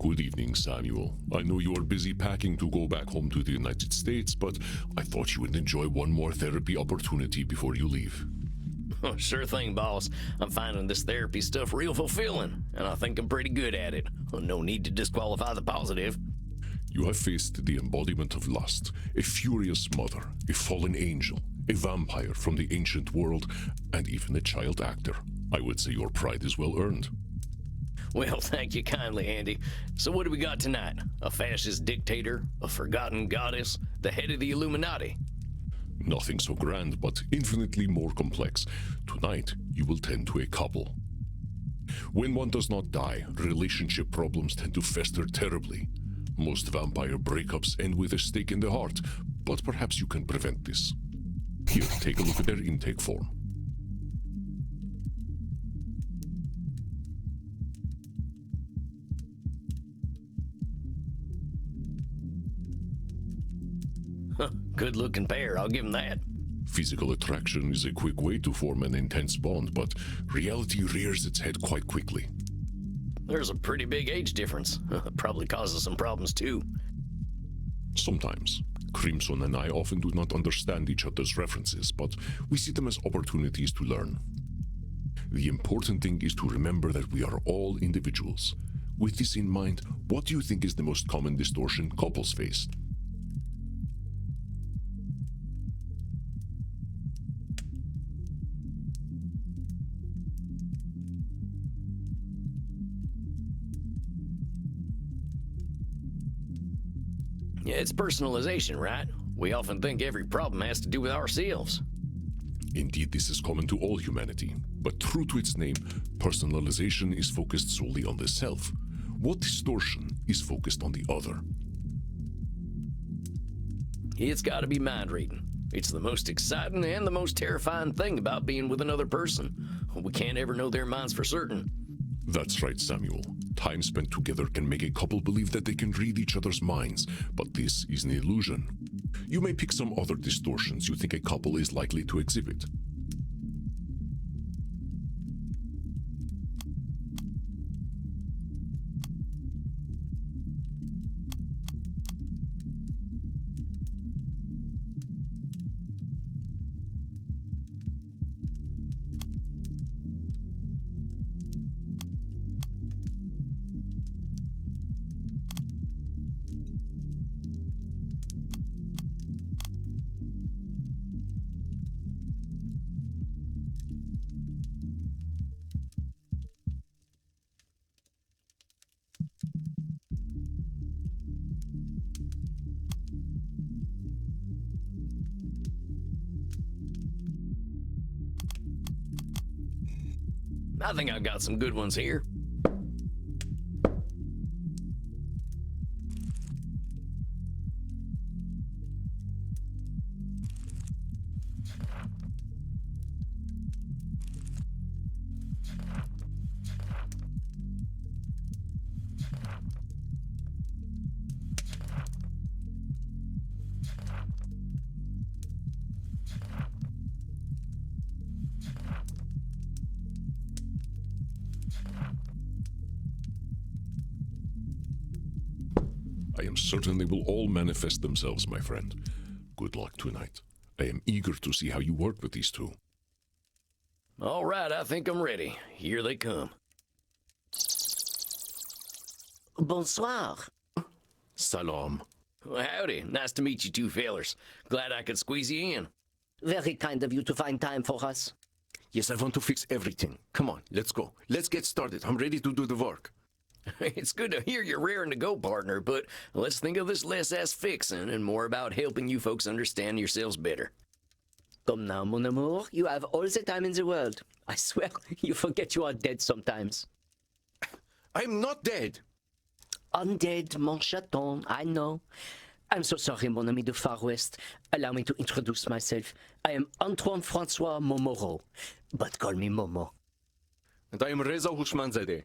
Good evening, Samuel. I know you are busy packing to go back home to the United States, but I thought you would enjoy one more therapy opportunity before you leave. Oh, sure thing, boss. I'm finding this therapy stuff real fulfilling, and I think I'm pretty good at it. No need to disqualify the positive. You have faced the embodiment of lust, a furious mother, a fallen angel, a vampire from the ancient world, and even a child actor. I would say your pride is well earned. Well, thank you kindly, Andy. So what do we got tonight? A fascist dictator? A forgotten goddess? The head of the Illuminati? Nothing so grand, but infinitely more complex. Tonight, you will tend to a couple. When one does not die, relationship problems tend to fester terribly. Most vampire breakups end with a stake in the heart, but perhaps you can prevent this. Here, take a look at their intake form. Good looking pair, I'll give them that. Physical attraction is a quick way to form an intense bond, but reality rears its head quite quickly. There's a pretty big age difference. Probably causes some problems too. Sometimes. Crimson and I often do not understand each other's references, but we see them as opportunities to learn. The important thing is to remember that we are all individuals. With this in mind, what do you think is the most common distortion couples face? Yeah, it's personalization, right? We often think every problem has to do with ourselves. Indeed, this is common to all humanity, but true to its name, personalization is focused solely on the self. What distortion is focused on the other? It's gotta be mind reading. It's the most exciting and the most terrifying thing about being with another person. We can't ever know their minds for certain. That's right, Samuel. Time spent together can make a couple believe that they can read each other's minds, but this is an illusion. You may pick some other distortions you think a couple is likely to exhibit. I think I've got some good ones here. I am certain they will all manifest themselves, my friend. Good luck tonight. I am eager to see how you work with these two. All right, I think I'm ready. Here they come. Bonsoir. Salam. Well, howdy. Nice to meet you two fellers. Glad I could squeeze you in. Very kind of you to find time for us. Yes, I want to fix everything. Come on, let's go. Let's get started. I'm ready to do the work. It's good to hear you're raring to go, partner, but let's think of this less as fixing and more about helping you folks understand yourselves better. Come now, mon amour. You have all the time in the world. I swear, you forget you are dead sometimes. I'm not dead. Undead, mon chaton, I know. I'm so sorry, mon ami du Far West. Allow me to introduce myself. I am Antoine Francois Momoro, but call me Momo. And I am Reza Hushmanzadeh.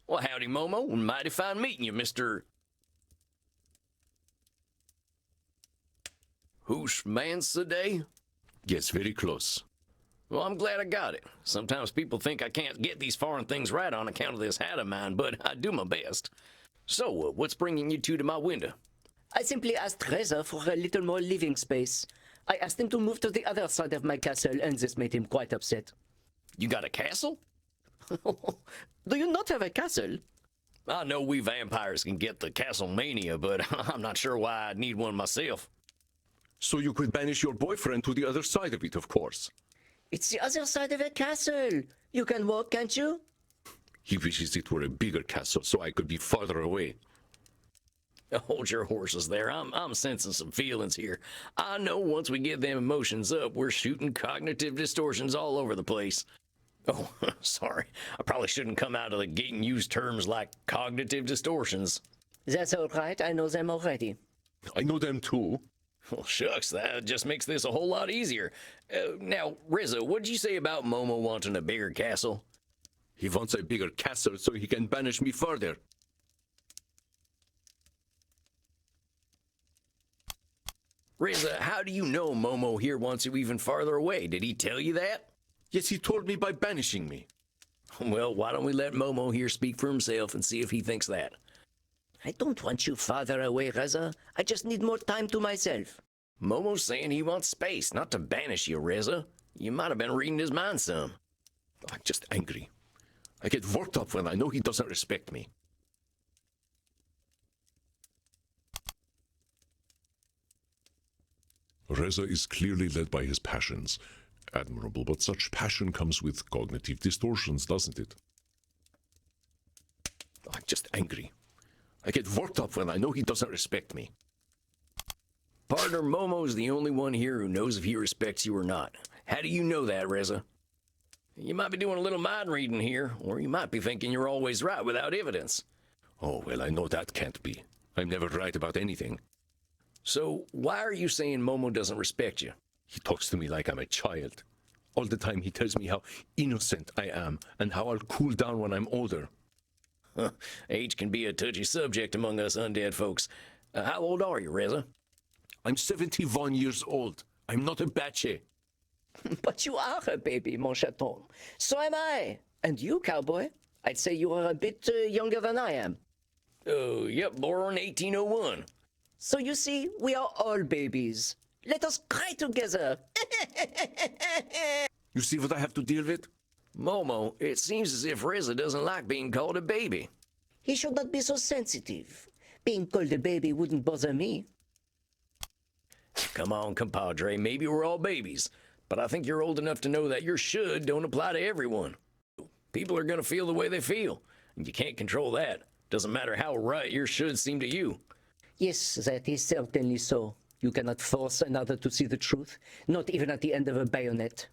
Well, howdy, Momo. Mighty fine meeting you, Mr. Hushmanzadeh? Yes, very close. Well, I'm glad I got it. Sometimes people think I can't get these foreign things right on account of this hat of mine, but I do my best. So, what's bringing you two to my window? I simply asked Reza for a little more living space. I asked him to move to the other side of my castle, and this made him quite upset. You got a castle? Do you not have a castle? I know we vampires can get the castle mania, but I'm not sure why I'd need one myself. So you could banish your boyfriend to the other side of it, of course. It's the other side of a castle. You can walk, can't you? He wishes it were a bigger castle so I could be farther away. Hold your horses there. I'm sensing some feelings here. I know once we get them emotions up, we're shooting cognitive distortions all over the place. Oh, sorry. I probably shouldn't come out of the gate and use terms like cognitive distortions. That's all right. I know them already. I know them too. Well, shucks, that just makes this a whole lot easier. Now, Reza, what'd you say about Momo wanting a bigger castle? He wants a bigger castle so he can banish me further. Reza, how do you know Momo here wants you even farther away? Did he tell you that? Yes, he told me by banishing me. Well, why don't we let Momo here speak for himself and see if he thinks that? I don't want you farther away, Reza. I just need more time to myself. Momo's saying he wants space, not to banish you, Reza. You might have been reading his mind some. I'm just angry. I get worked up when I know he doesn't respect me. Reza is clearly led by his passions. Admirable, but such passion comes with cognitive distortions, doesn't it? I'm just angry. I get worked up when I know he doesn't respect me. Partner, Momo's the only one here who knows if he respects you or not. How do you know that, Reza? You might be doing a little mind reading here, or you might be thinking you're always right without evidence. Oh, well, I know that can't be. I'm never right about anything. So, why are you saying Momo doesn't respect you? He talks to me like I'm a child. All the time he tells me how innocent I am and how I'll cool down when I'm older. Age can be a touchy subject among us undead folks. How old are you, Reza? I'm 71 years old. I'm not a bachelor. But you are a baby, mon chaton. So am I. And you, cowboy? I'd say you are a bit younger than I am. Oh, yep, born 1801. So you see, we are all babies. Let us cry together. You see what I have to deal with? Momo, it seems as if Reza doesn't like being called a baby. He should not be so sensitive. Being called a baby wouldn't bother me. Come on, compadre, maybe we're all babies, but I think you're old enough to know that your should don't apply to everyone. People are gonna feel the way they feel, and you can't control that. Doesn't matter how right your should seem to you. Yes, that is certainly so. You cannot force another to see the truth, not even at the end of a bayonet.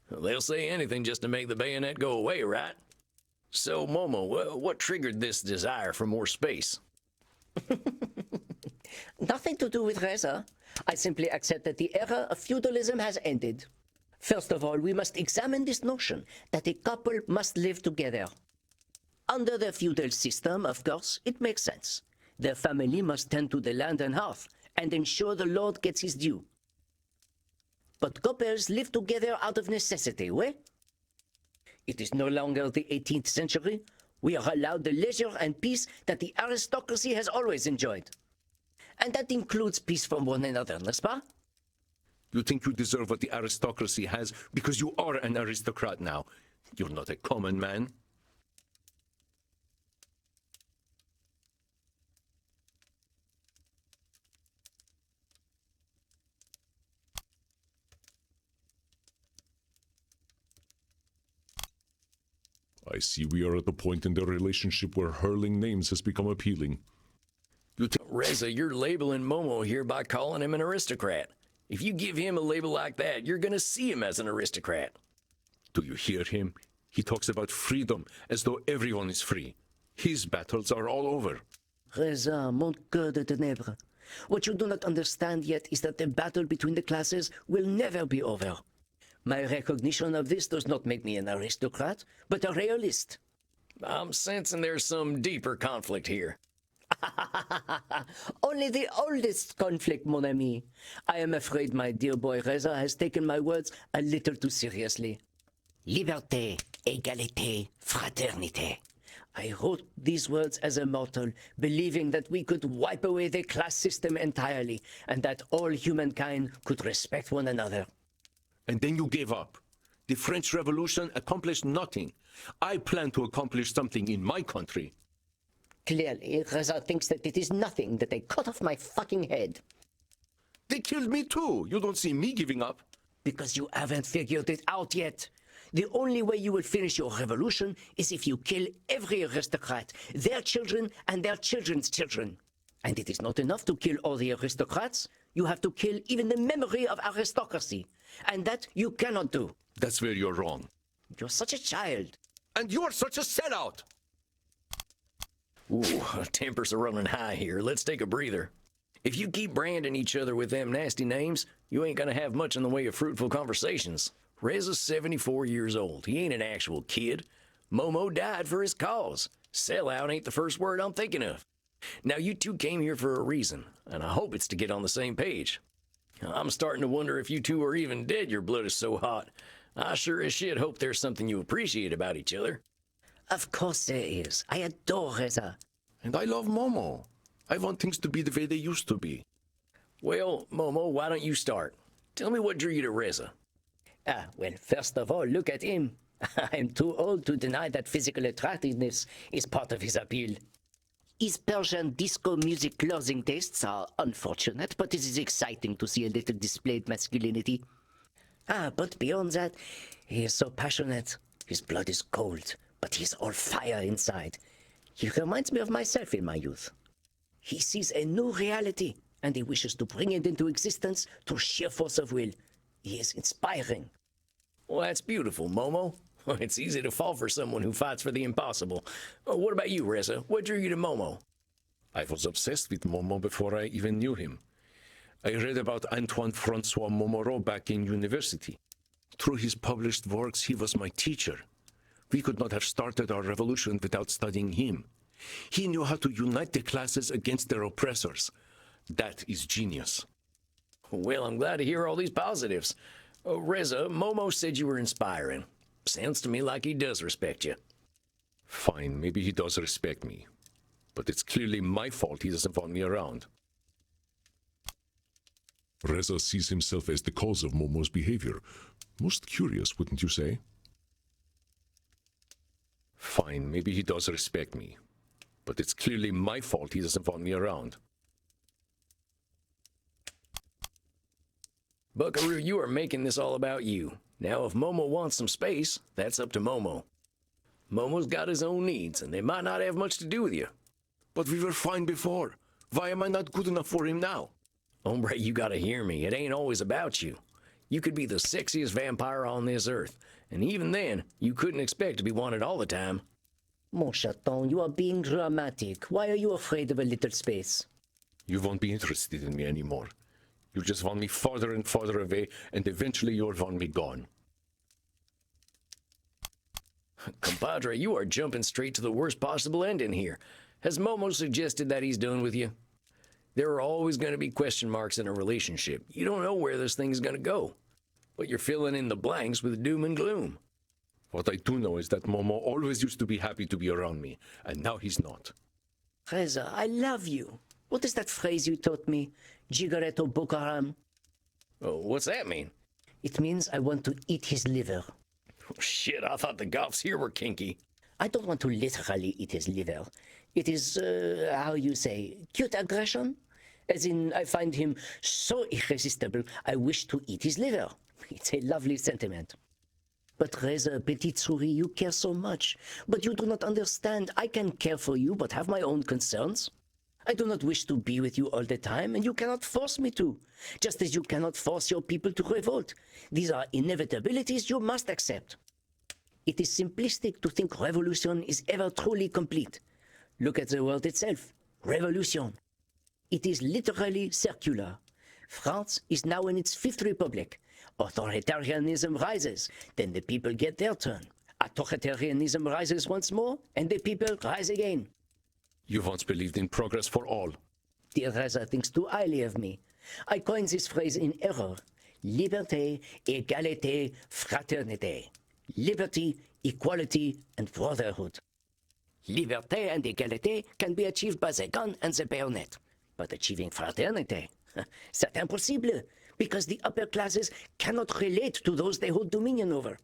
They'll say anything just to make the bayonet go away, right? So, Momo, what triggered this desire for more space? Nothing to do with Reza. I simply accept that the era of feudalism has ended. First of all, we must examine this notion that a couple must live together. Under the feudal system, of course, it makes sense. The family must tend to the land and hearth and ensure the lord gets his due. But couples live together out of necessity, oui? It is no longer the 18th century. We are allowed the leisure and peace that the aristocracy has always enjoyed. And that includes peace from one another, n'est-ce pas? You think you deserve what the aristocracy has because you are an aristocrat now. You're not a common man. I see we are at the point in the relationship where hurling names has become appealing. Reza, you're labeling Momo here by calling him an aristocrat. If you give him a label like that, you're gonna see him as an aristocrat. Do you hear him? He talks about freedom as though everyone is free. His battles are all over. Reza, mon cœur de ténèbres. What you do not understand yet is that the battle between the classes will never be over. My recognition of this does not make me an aristocrat, but a realist. I'm sensing there's some deeper conflict here. Only the oldest conflict, mon ami. I am afraid my dear boy Reza has taken my words a little too seriously. Liberté, égalité, fraternité. I wrote these words as a mortal, believing that we could wipe away the class system entirely and that all humankind could respect one another. And then you gave up. The French Revolution accomplished nothing. I plan to accomplish something in my country. Clearly, Reza thinks that it is nothing that they cut off my fucking head. They killed me too. You don't see me giving up. Because you haven't figured it out yet. The only way you will finish your revolution is if you kill every aristocrat, their children and their children's children. And it is not enough to kill all the aristocrats. You have to kill even the memory of aristocracy. And that you cannot do. That's where you're wrong. You're such a child. And you're such a sellout. Ooh, tempers are running high here. Let's take a breather. If you keep branding each other with them nasty names, you ain't gonna have much in the way of fruitful conversations. Reza's 74 years old. He ain't an actual kid. Momo died for his cause. Sellout ain't the first word I'm thinking of. Now, you two came here for a reason, and I hope it's to get on the same page. I'm starting to wonder if you two are even dead, your blood is so hot. I sure as shit hope there's something you appreciate about each other. Of course there is. I adore Reza. And I love Momo. I want things to be the way they used to be. Well, Momo, why don't you start? Tell me what drew you to Reza. Well, first of all, look at him. I'm too old to deny that physical attractiveness is part of his appeal. His Persian disco music clothing tastes are unfortunate, but it is exciting to see a little displayed masculinity. But beyond that, he is so passionate. His blood is cold, but he's all fire inside. He reminds me of myself in my youth. He sees a new reality, and he wishes to bring it into existence through sheer force of will. He is inspiring. Well, that's beautiful, Momo. It's easy to fall for someone who fights for the impossible. What about you, Reza? What drew you to Momo? I was obsessed with Momo before I even knew him. I read about Antoine Francois Momoreau back in university. Through his published works, he was my teacher. We could not have started our revolution without studying him. He knew how to unite the classes against their oppressors. That is genius. Well, I'm glad to hear all these positives. Reza, Momo said you were inspiring. Sounds to me like he does respect you. Fine, maybe he does respect me. But it's clearly my fault he doesn't want me around. Reza sees himself as the cause of Momo's behavior. Most curious, wouldn't you say? Fine, maybe he does respect me. But it's clearly my fault he doesn't want me around. Buckaroo, you are making this all about you. Now, if Momo wants some space, that's up to Momo. Momo's got his own needs, and they might not have much to do with you. But we were fine before. Why am I not good enough for him now? Hombre, you gotta hear me. It ain't always about you. You could be the sexiest vampire on this earth, and even then, you couldn't expect to be wanted all the time. Mon chaton, you are being dramatic. Why are you afraid of a little space? You won't be interested in me anymore. You just want me farther and farther away, and eventually you'll want me gone. Compadre, you are jumping straight to the worst possible ending here. Has Momo suggested that he's done with you? There are always going to be question marks in a relationship. You don't know where this thing's going to go. But you're filling in the blanks with doom and gloom. What I do know is that Momo always used to be happy to be around me, and now he's not. Reza, I love you. What is that phrase you taught me? Gigaretto Bokaram? Oh, what's that mean? It means I want to eat his liver. Oh, shit, I thought the Goths here were kinky. I don't want to literally eat his liver. It is, how you say, cute aggression? As in, I find him so irresistible, I wish to eat his liver. It's a lovely sentiment. But Reza, Petite Souris, you care so much. But you do not understand. I can care for you, but have my own concerns. I do not wish to be with you all the time, and you cannot force me to. Just as you cannot force your people to revolt. These are inevitabilities you must accept. It is simplistic to think revolution is ever truly complete. Look at the word itself. Revolution. It is literally circular. France is now in its fifth republic. Authoritarianism rises, then the people get their turn. Authoritarianism rises once more, and the people rise again. You once believed in progress for all. Dear Reza thinks too highly of me. I coined this phrase in error. Liberté, égalité, fraternité. Liberty, equality, and brotherhood. Liberté and égalité can be achieved by the gun and the bayonet. But achieving fraternity, c'est impossible, because the upper classes cannot relate to those they hold dominion over.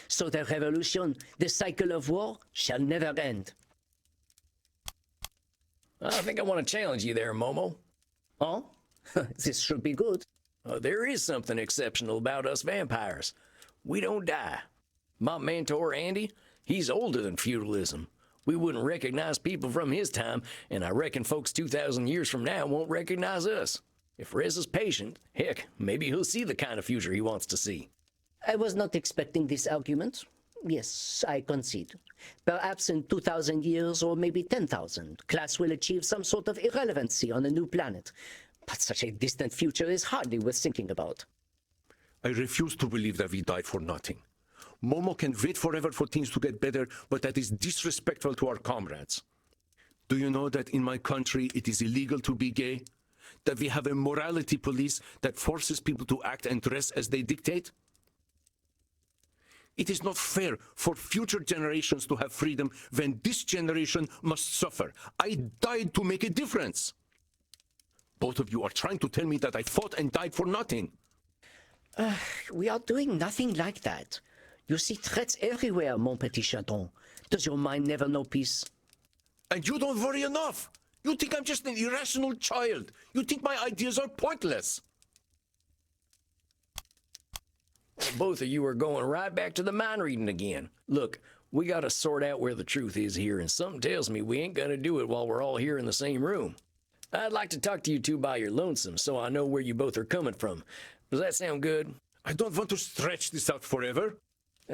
So the revolution, the cycle of war, shall never end. I think I want to challenge you there, Momo. Oh? This should be good. There is something exceptional about us vampires. We don't die. My mentor, Andy, he's older than feudalism. We wouldn't recognize people from his time, and I reckon folks 2,000 years from now won't recognize us. If Rez is patient, heck, maybe he'll see the kind of future he wants to see. I was not expecting this argument. Yes, I concede. Perhaps in 2,000 years, or maybe 10,000, class will achieve some sort of irrelevancy on a new planet. But such a distant future is hardly worth thinking about. I refuse to believe that we died for nothing. Momo can wait forever for things to get better, but that is disrespectful to our comrades. Do you know that in my country it is illegal to be gay? That we have a morality police that forces people to act and dress as they dictate? It is not fair for future generations to have freedom when this generation must suffer. I died to make a difference. Both of you are trying to tell me that I fought and died for nothing. We are doing nothing like that. You see threats everywhere, mon petit chaton. Does your mind never know peace? And you don't worry enough. You think I'm just an irrational child. You think my ideas are pointless. Both of you are going right back to the mind reading again. Look, we gotta sort out where the truth is here, and something tells me we ain't gonna do it while we're all here in the same room. I'd like to talk to you two by your lonesome, so I know where you both are coming from. Does that sound good? I don't want to stretch this out forever.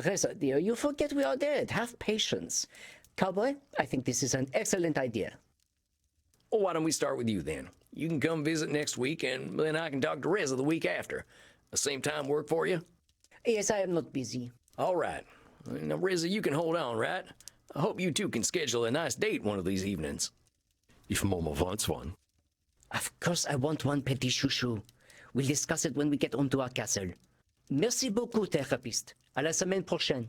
Reza, dear, you forget we are dead. Have patience. Cowboy, I think this is an excellent idea. Well, why don't we start with you then? You can come visit next week, and then I can talk to Reza the week after. The same time work for you? Yes, I am not busy. All right. Now, Reza, you can hold on, right? I hope you two can schedule a nice date one of these evenings. If Momo wants one. Of course I want one, petit chouchou. We'll discuss it when we get home to our castle. Merci beaucoup, therapist. À la semaine prochaine.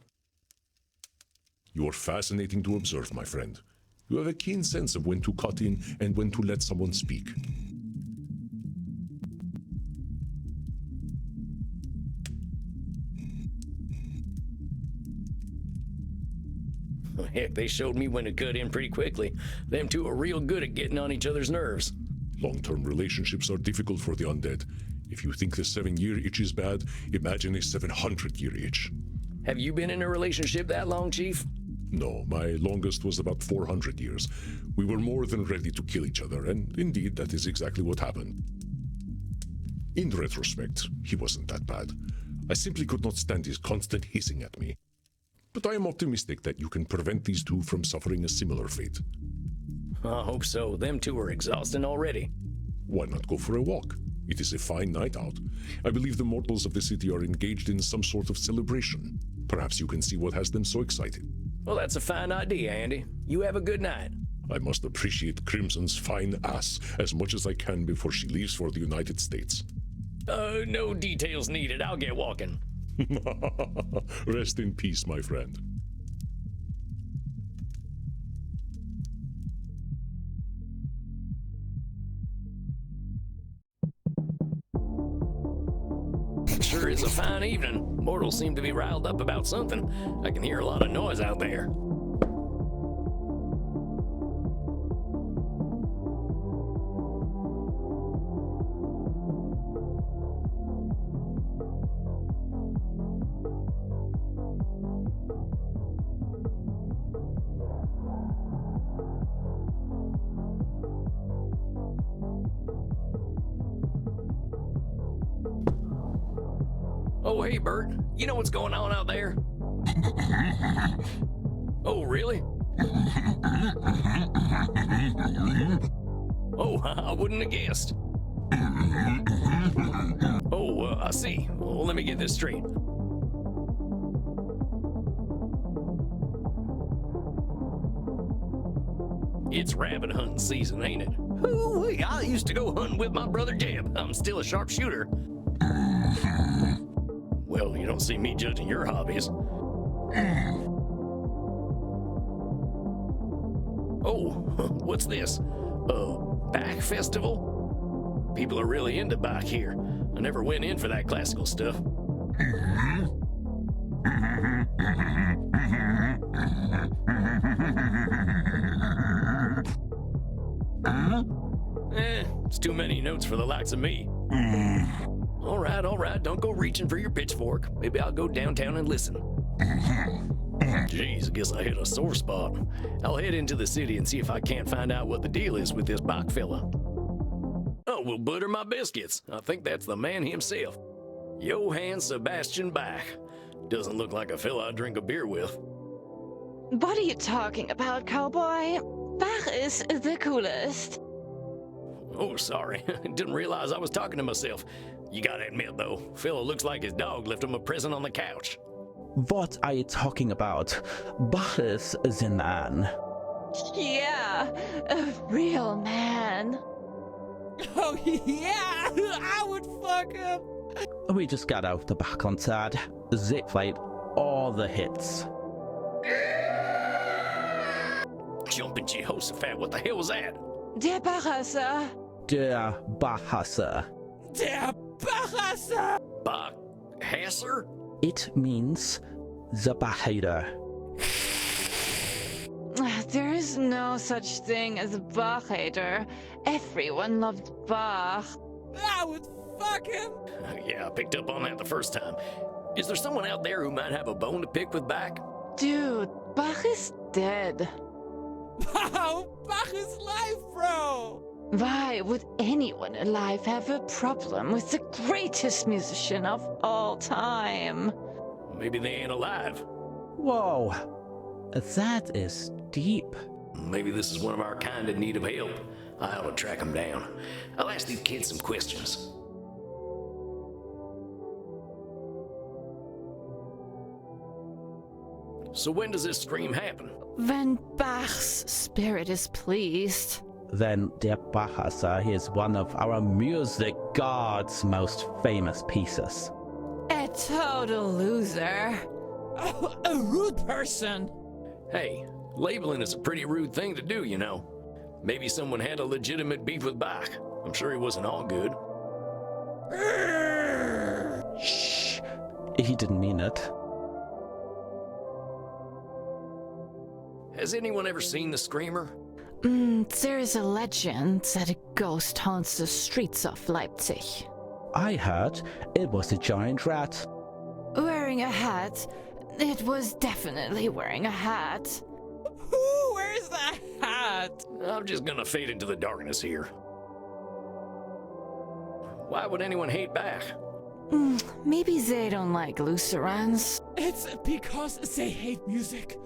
You are fascinating to observe, my friend. You have a keen sense of when to cut in and when to let someone speak. Heck, they showed me when to cut in pretty quickly. Them two are real good at getting on each other's nerves. Long-term relationships are difficult for the undead. If you think the 7-year itch is bad, imagine a 700-year itch. Have you been in a relationship that long, Chief? No, my longest was about 400 years. We were more than ready to kill each other, and indeed, that is exactly what happened. In retrospect, he wasn't that bad. I simply could not stand his constant hissing at me. But I am optimistic that you can prevent these two from suffering a similar fate. I hope so. Them two are exhausting already. Why not go for a walk? It is a fine night out. I believe the mortals of the city are engaged in some sort of celebration. Perhaps you can see what has them so excited. Well, that's a fine idea, Andy. You have a good night. I must appreciate Crimson's fine ass as much as I can before she leaves for the United States. No details needed. I'll get walking. Rest in peace, my friend. Sure is a fine evening. Mortals seem to be riled up about something. I can hear a lot of noise out there. Oh, hey, Bert. You know what's going on out there? Oh, really? Oh, I wouldn't have guessed. Oh, I see. Well, let me get this straight. It's rabbit hunting season, ain't it? Ooh, I used to go hunting with my brother Jeb. I'm still a sharpshooter. Well, you don't see me judging your hobbies. Oh, what's this? Bach festival? People are really into Bach here. I never went in for that classical stuff. It's too many notes for the likes of me. All right, don't go reaching for your pitchfork. Maybe I'll go downtown and listen. Jeez, I guess I hit a sore spot. I'll head into the city and see if I can't find out what the deal is with this Bach fella. Oh, well, butter my biscuits. I think that's the man himself. Johann Sebastian Bach. Doesn't look like a fella I'd drink a beer with. What are you talking about, cowboy? Bach is the coolest. Oh, sorry. Didn't realize I was talking to myself. You gotta admit, though, fella looks like his dog left him a present on the couch. What are you talking about? Bach is the man. Yeah, a real man. Oh yeah, I would fuck him. We just got out the Bach concert. They played all the hits. Jumping Jehoshaphat, what the hell was that? Der Bachhasser. Der Bachhasser. Der Bachhasser. Bach Hasser? It means the Bach hater. There is no such thing as a Bach hater. Everyone loved Bach. I would fuck him. Yeah, I picked up on that the first time. Is there someone out there who might have a bone to pick with Bach? Dude, Bach is dead. Wow, Bach is life, bro. Why would anyone alive have a problem with the greatest musician of all time? Maybe they ain't alive. Whoa, that is deep. Maybe this is one of our kind in need of help. I ought to track them down. I'll ask these kids some questions. So when does this scream happen? When Bach's spirit is pleased. Then der Bachhasser is one of our music god's most famous pieces. A total loser. Oh, a rude person. Hey, labeling is a pretty rude thing to do, you know. Maybe someone had a legitimate beef with Bach. I'm sure he wasn't all good. Shh, he didn't mean it. Has anyone ever seen the Screamer? There is a legend that a ghost haunts the streets of Leipzig. I heard it was a giant rat. Wearing a hat. It was definitely wearing a hat. Who wears that hat? I'm just gonna fade into the darkness here. Why would anyone hate Bach? Maybe they don't like Lutherans. It's because they hate music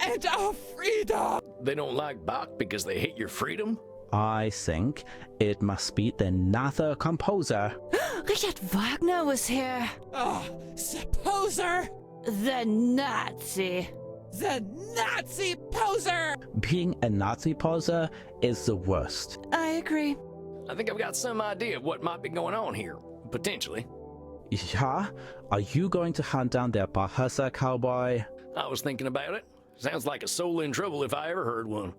and our freedom. They don't like Bach because they hate your freedom? I think it must be another composer. Richard Wagner was here. Oh, the poser. The Nazi. The Nazi poser. Being a Nazi poser is the worst. I agree. I think I've got some idea of what might be going on here. Potentially. Yeah? Are you going to hunt down der Bachhasser, cowboy? I was thinking about it. Sounds like a soul in trouble if I ever heard one.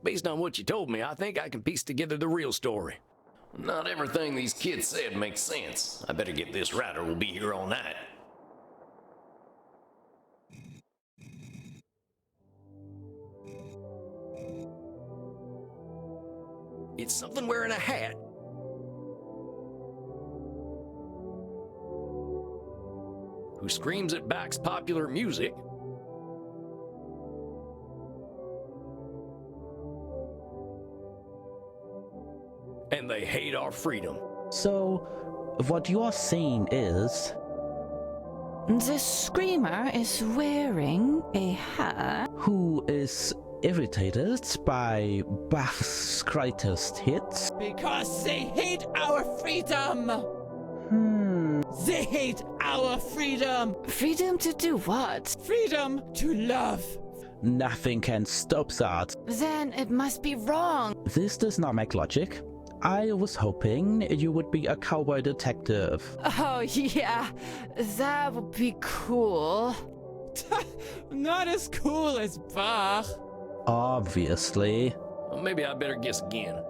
Based on what you told me, I think I can piece together the real story. Not everything these kids said makes sense. I better get this right or we'll be here all night. It's something wearing a hat. Who screams at Bach's popular music. And they hate our freedom. So, what you're saying is... The screamer is wearing a hat. Who is irritated by Bach's greatest hits? Because they hate our freedom. They hate our freedom. Freedom to do what? Freedom to love. Nothing can stop that. Then it must be wrong. This does not make logic. I was hoping you would be a cowboy detective. Oh yeah, that would be cool. Not as cool as Bach. Obviously. Well, maybe I better guess again.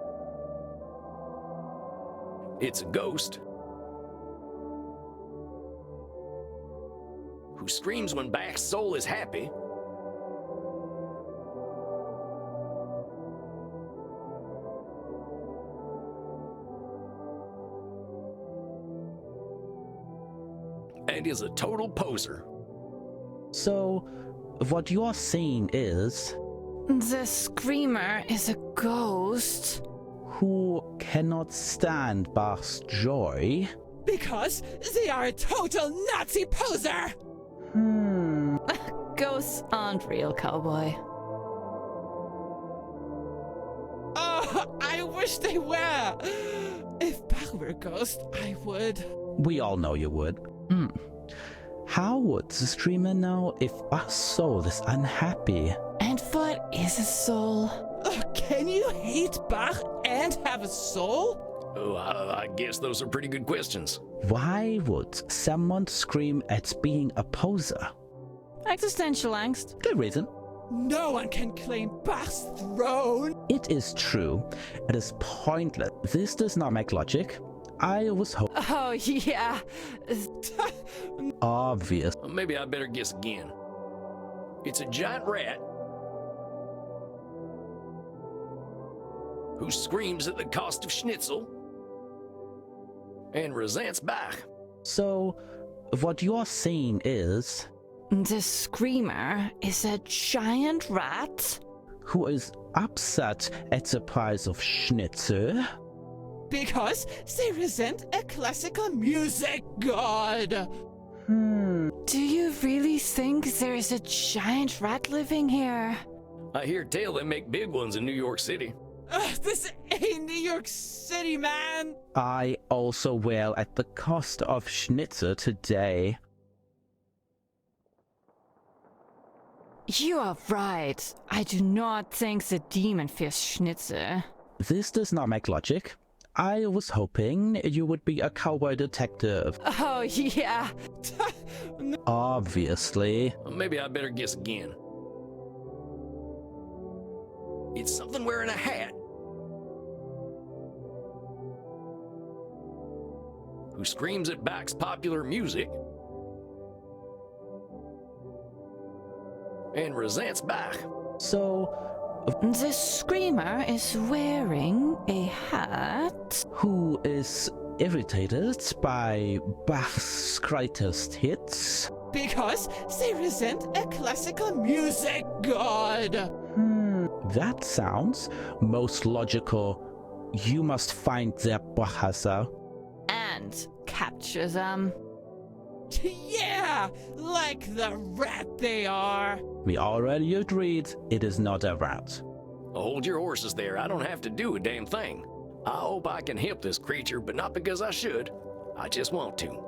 It's a ghost who screams when Bach's soul is happy. And is a total poser. So, what you're saying is, The screamer is a ghost. who cannot stand Bach's joy? Because they are a total Nazi poser! Ghosts aren't real, cowboy. Oh, I wish they were! If Bach were a ghost, I would. We all know you would. How would the streamer know if Bach's soul is unhappy? And what is a soul? Can you hate Bach and have a soul? Oh, I guess those are pretty good questions. Why would someone scream at being a poser? Existential angst. Good reason. No one can claim Bach's throne. It is true. It is pointless. This does not make logic. I was Oh, yeah. obvious. Well, maybe I better guess again. It's a giant rat who screams at the cost of schnitzel and resents Bach. So, what you're saying is, The screamer is a giant rat. who is upset at the price of schnitzel? Because they resent a classical music god. Do you really think there is a giant rat living here? I hear tell they make big ones in New York City. This ain't New York City, man. I also wail at the cost of schnitzel today. You are right. I do not think the demon fears schnitzel. This does not make logic. I was hoping you would be a cowboy detective. Oh, yeah. Obviously. Well, maybe I better guess again. It's something wearing a hat who screams at Bach's popular music and resents Bach. So, The screamer is wearing a hat. who is irritated by Bach's greatest hits? Because they resent a classical music god. That sounds most logical. You must find their Bachhasser. And capture them. Yeah, like the rat they are. We already agreed it is not a rat. Hold your horses there. I don't have to do a damn thing. I hope I can help this creature, but not because I should. I just want to.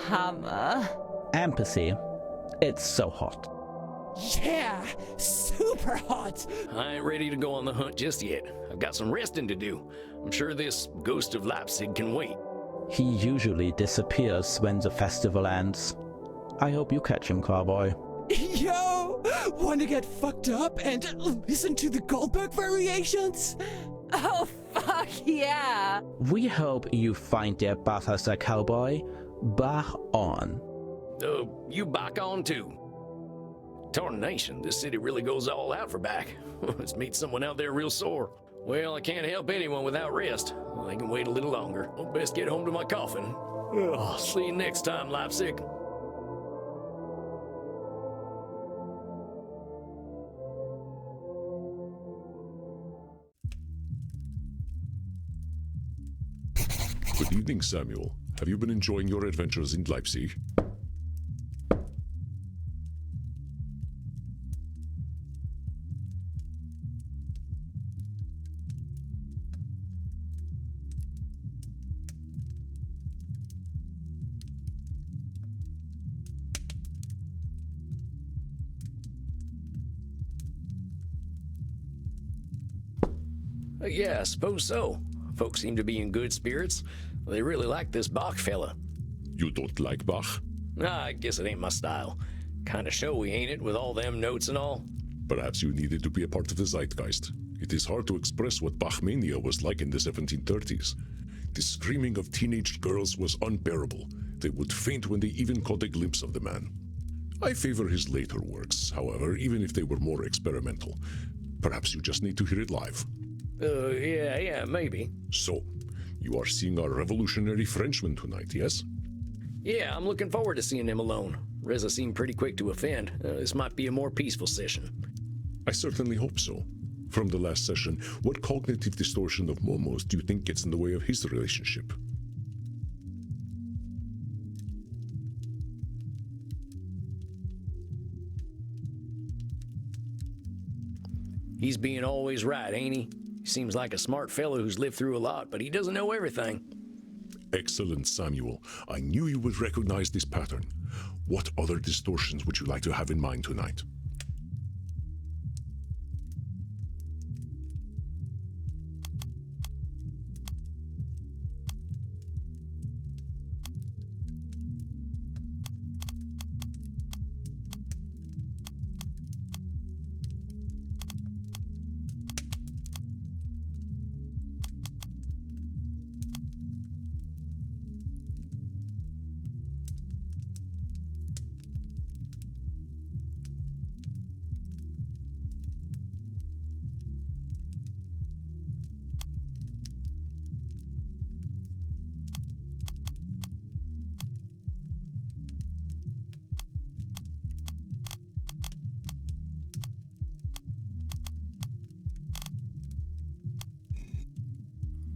Hammer. Empathy. It's so hot. Yeah, super hot. I ain't ready to go on the hunt just yet. I've got some resting to do. I'm sure this ghost of Leipzig can wait. He usually disappears when the festival ends. I hope you catch him, cowboy. Yo, wanna get fucked up and listen to the Goldberg variations? Oh, fuck yeah. We hope you find their Bachhasser, cowboy. Bach on. You back on too. Tarnation, this city really goes all out for Bach. Let's meet someone out there real sore. Well, I can't help anyone without rest. I can wait a little longer. I'll best get home to my coffin. Ugh, see you next time, Leipzig. Good evening, Samuel. Have you been enjoying your adventures in Leipzig? Yeah, I suppose so. Folks seem to be in good spirits. They really like this Bach fella. You don't like Bach? I guess it ain't my style. Kinda showy, ain't it, with all them notes and all? Perhaps you needed to be a part of the zeitgeist. It is hard to express what Bachmania was like in the 1730s. The screaming of teenage girls was unbearable. They would faint when they even caught a glimpse of the man. I favor his later works, however, even if they were more experimental. Perhaps you just need to hear it live. Yeah, maybe. So, you are seeing our revolutionary Frenchman tonight, yes? Yeah, I'm looking forward to seeing him alone. Reza seemed pretty quick to offend. This might be a more peaceful session. I certainly hope so. From the last session, what cognitive distortion of Momo's do you think gets in the way of his relationship? He's being always right, ain't he? He seems like a smart fellow who's lived through a lot, but he doesn't know everything. Excellent, Samuel. I knew you would recognize this pattern. What other distortions would you like to have in mind tonight?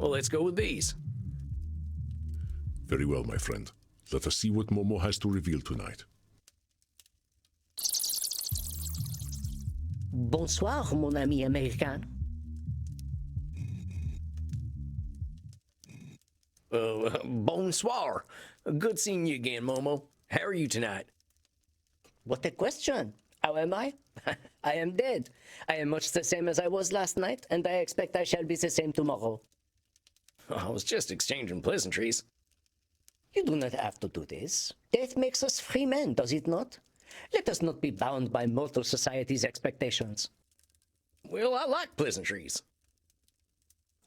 Well, let's go with these. Very well, my friend. Let us see what Momo has to reveal tonight. Bonsoir, mon ami américain. Bonsoir. Good seeing you again, Momo. How are you tonight? What a question. How am I? I am dead. I am much the same as I was last night, and I expect I shall be the same tomorrow. I was just exchanging pleasantries. You do not have to do this. Death makes us free men, does it not? Let us not be bound by mortal society's expectations. Well, I like pleasantries.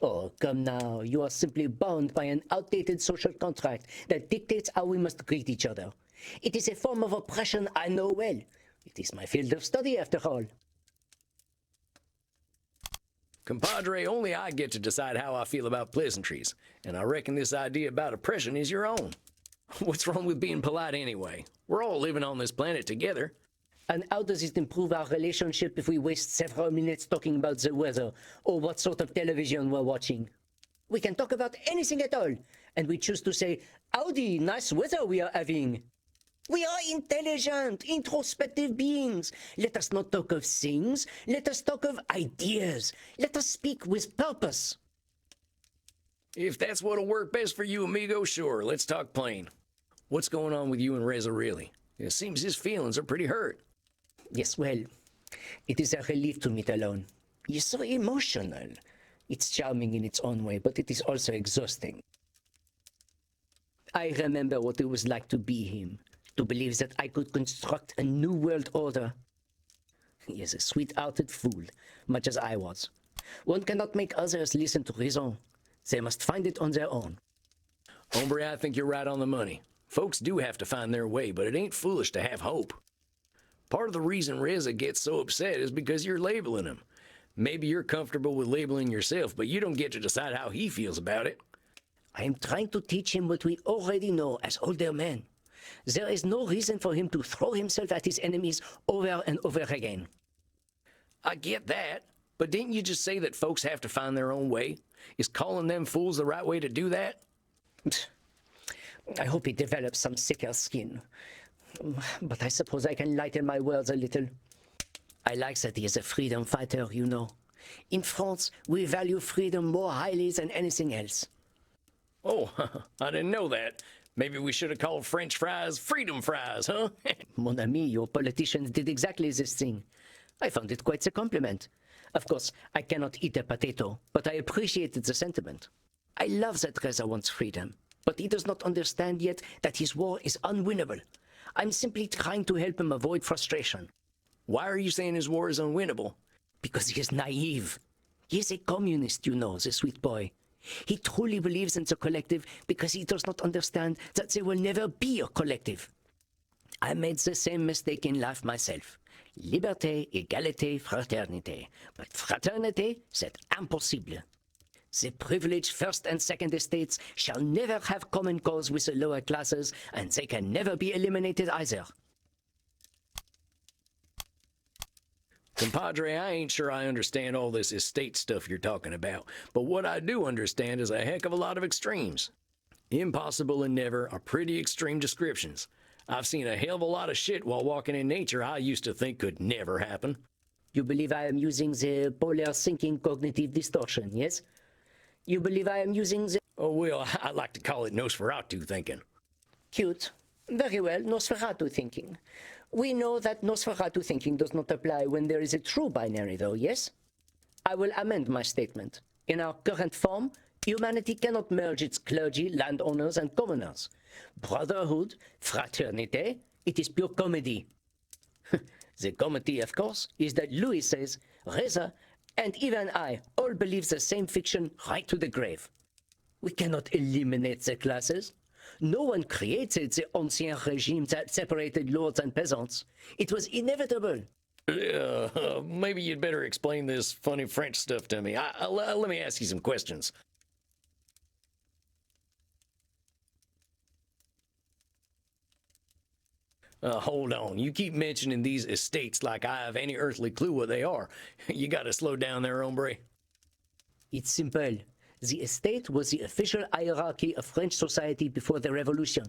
Oh, come now. You are simply bound by an outdated social contract that dictates how we must greet each other. It is a form of oppression I know well. It is my field of study, after all. Compadre, only I get to decide how I feel about pleasantries, and I reckon this idea about oppression is your own. What's wrong with being polite anyway? We're all living on this planet together. And how does it improve our relationship if we waste several minutes talking about the weather or what sort of television we're watching? We can talk about anything at all, and we choose to say, "Howdy, nice weather we are having." We are intelligent, introspective beings. Let us not talk of things. Let us talk of ideas. Let us speak with purpose. If that's what'll work best for you, amigo, sure, let's talk plain. What's going on with you and Reza, really? It seems his feelings are pretty hurt. Yes, well, it is a relief to meet alone. You're so emotional. It's charming in its own way, but it is also exhausting. I remember what it was like to be him, to believe that I could construct a new world order. He is a sweet-hearted fool, much as I was. One cannot make others listen to reason. They must find it on their own. Hombre, I think you're right on the money. Folks do have to find their way, but it ain't foolish to have hope. Part of the reason Reza gets so upset is because you're labeling him. Maybe you're comfortable with labeling yourself, but you don't get to decide how he feels about it. I am trying to teach him what we already know as older men. There is no reason for him to throw himself at his enemies over and over again. I get that, but didn't you just say that folks have to find their own way? Is calling them fools the right way to do that? I hope he develops some thicker skin. But I suppose I can lighten my words a little. I like that he is a freedom fighter, you know. In France, we value freedom more highly than anything else. Oh, I didn't know that. Maybe we should have called French fries freedom fries, huh? Mon ami, your politicians did exactly this thing. I found it quite a compliment. Of course, I cannot eat a potato, but I appreciated the sentiment. I love that Reza wants freedom, but he does not understand yet that his war is unwinnable. I'm simply trying to help him avoid frustration. Why are you saying his war is unwinnable? Because he is naive. He is a communist, you know, the sweet boy. He truly believes in the collective because he does not understand that there will never be a collective. I made the same mistake in life myself. Liberté, égalité, fraternité. But fraternité, c'est impossible. The privileged first and second estates shall never have common cause with the lower classes, and they can never be eliminated either. Compadre, I ain't sure I understand all this estate stuff you're talking about, but what I do understand is a heck of a lot of extremes. Impossible and never are pretty extreme descriptions. I've seen a hell of a lot of shit while walking in nature I used to think could never happen. You believe I am using the polar sinking cognitive distortion, yes? You believe I am using the... Oh, well, I like to call it Nosferatu thinking. Cute. Very well, Nosferatu thinking. We know that Nosferatu thinking does not apply when there is a true binary, though, yes? I will amend my statement. In our current form, humanity cannot merge its clergy, landowners, and commoners. Brotherhood, fraternité, it is pure comedy. The comedy, of course, is that Louis says, Reza, and even I all believe the same fiction right to the grave. We cannot eliminate the classes. No one created the ancien regime that separated lords and peasants. It was inevitable. Maybe you'd better explain this funny French stuff to me. Let me ask you some questions. Hold on. You keep mentioning these estates like I have any earthly clue what they are. You gotta slow down there, hombre. It's simple. The estate was the official hierarchy of French society before the Revolution,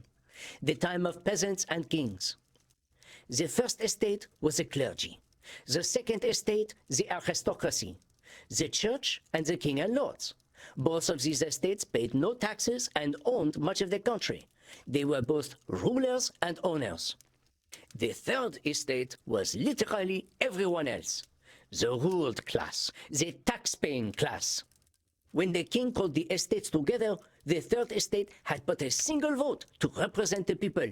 the time of peasants and kings. The first estate was the clergy, the second estate the aristocracy, the church and the king and lords. Both of these estates paid no taxes and owned much of the country. They were both rulers and owners. The third estate was literally everyone else, the ruled class, the tax-paying class. When the king called the estates together, the third estate had but a single vote to represent the people.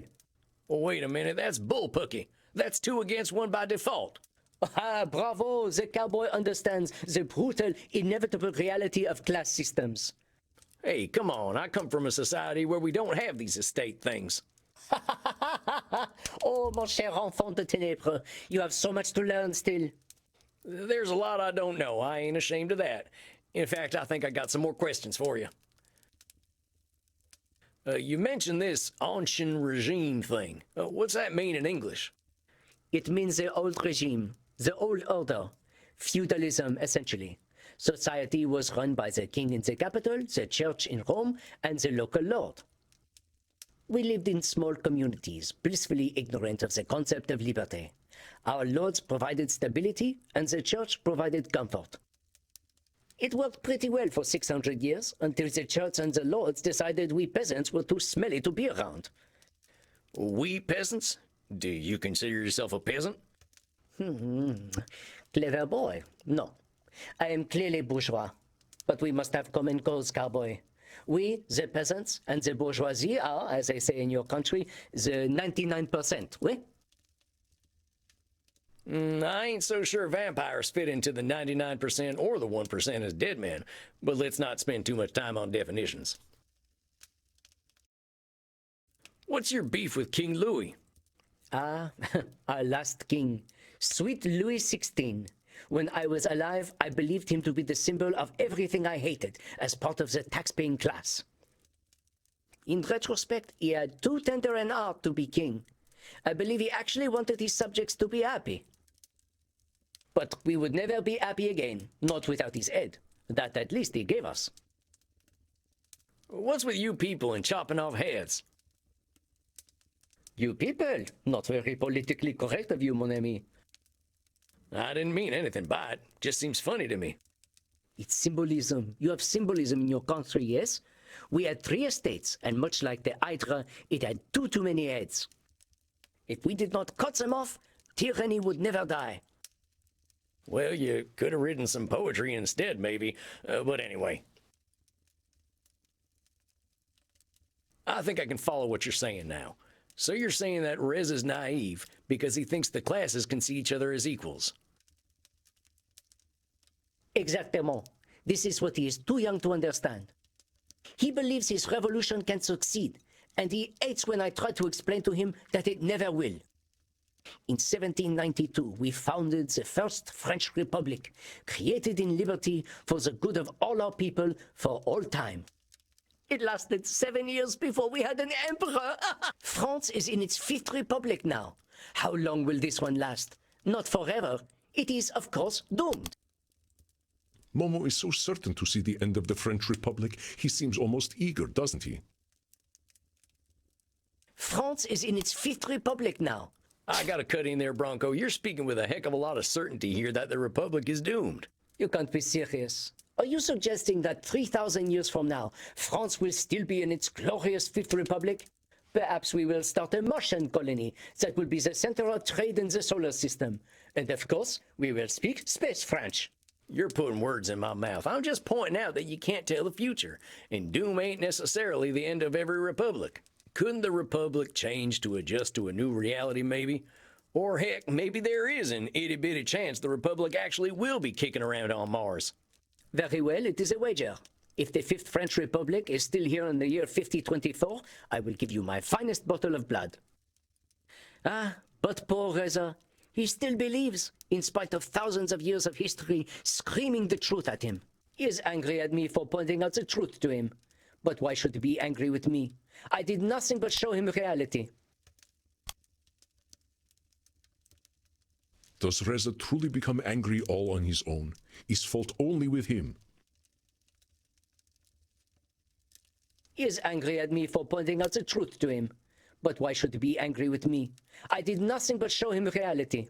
Well, wait a minute, that's bullpucky. That's 2 against 1 by default. Ah, bravo, the cowboy understands the brutal, inevitable reality of class systems. Hey, come on, I come from a society where we don't have these estate things. Oh, mon cher enfant de ténèbres, you have so much to learn still. There's a lot I don't know. I ain't ashamed of that. In fact, I think I got some more questions for you. You mentioned this ancien regime thing. What's that mean in English? It means the old regime, the old order, feudalism essentially. Society was run by the king in the capital, the church in Rome, and the local lord. We lived in small communities, blissfully ignorant of the concept of liberty. Our lords provided stability, and the church provided comfort. It worked pretty well for 600 years, until the church and the lords decided we peasants were too smelly to be around. We peasants? Do you consider yourself a peasant? Clever boy. No. I am clearly bourgeois. But we must have common cause, cowboy. We, the peasants, and the bourgeoisie are, as they say in your country, the 99%, oui? I ain't so sure vampires fit into the 99% or the 1% as dead men, but let's not spend too much time on definitions. What's your beef with King Louis? Ah, our last king, sweet Louis XVI. When I was alive, I believed him to be the symbol of everything I hated as part of the tax-paying class. In retrospect, he had too tender an heart to be king. I believe he actually wanted his subjects to be happy. But we would never be happy again, not without his head. That at least he gave us. What's with you people and chopping off heads? You people, not very politically correct of you, mon ami. I didn't mean anything by it. Just seems funny to me. It's symbolism. You have symbolism in your country, yes? We had 3 estates, and much like the Hydra, it had too many heads. If we did not cut them off, tyranny would never die. Well, you could have written some poetry instead, maybe. But anyway. I think I can follow what you're saying now. So you're saying that Rez is naive because he thinks the classes can see each other as equals? Exactement. This is what he is too young to understand. He believes his revolution can succeed, and he hates when I try to explain to him that it never will. In 1792, we founded the first French Republic, created in liberty for the good of all our people for all time. It lasted 7 years before we had an emperor. France is in its 5th republic now. How long will this one last? Not forever. It is, of course, doomed. Momo is so certain to see the end of the French Republic, he seems almost eager, doesn't he? France is in its 5th republic now. I gotta cut in there, Bronco. You're speaking with a heck of a lot of certainty here that the Republic is doomed. You can't be serious. Are you suggesting that 3,000 years from now, France will still be in its glorious 5th republic? Perhaps we will start a Martian colony that will be the center of trade in the solar system. And of course, we will speak space French. You're putting words in my mouth. I'm just pointing out that you can't tell the future, and doom ain't necessarily the end of every republic. Couldn't the Republic change to adjust to a new reality, maybe? Or heck, maybe there is an itty-bitty chance the Republic actually will be kicking around on Mars. Very well, it is a wager. If the 5th French Republic is still here in the year 5024, I will give you my finest bottle of blood. Ah, but poor Reza, he still believes, in spite of thousands of years of history screaming the truth at him. He is angry at me for pointing out the truth to him. But why should he be angry with me? I did nothing but show him reality. Does Reza truly become angry all on his own? Is fault only with him? He is angry at me for pointing out the truth to him. But why should he be angry with me? I did nothing but show him reality.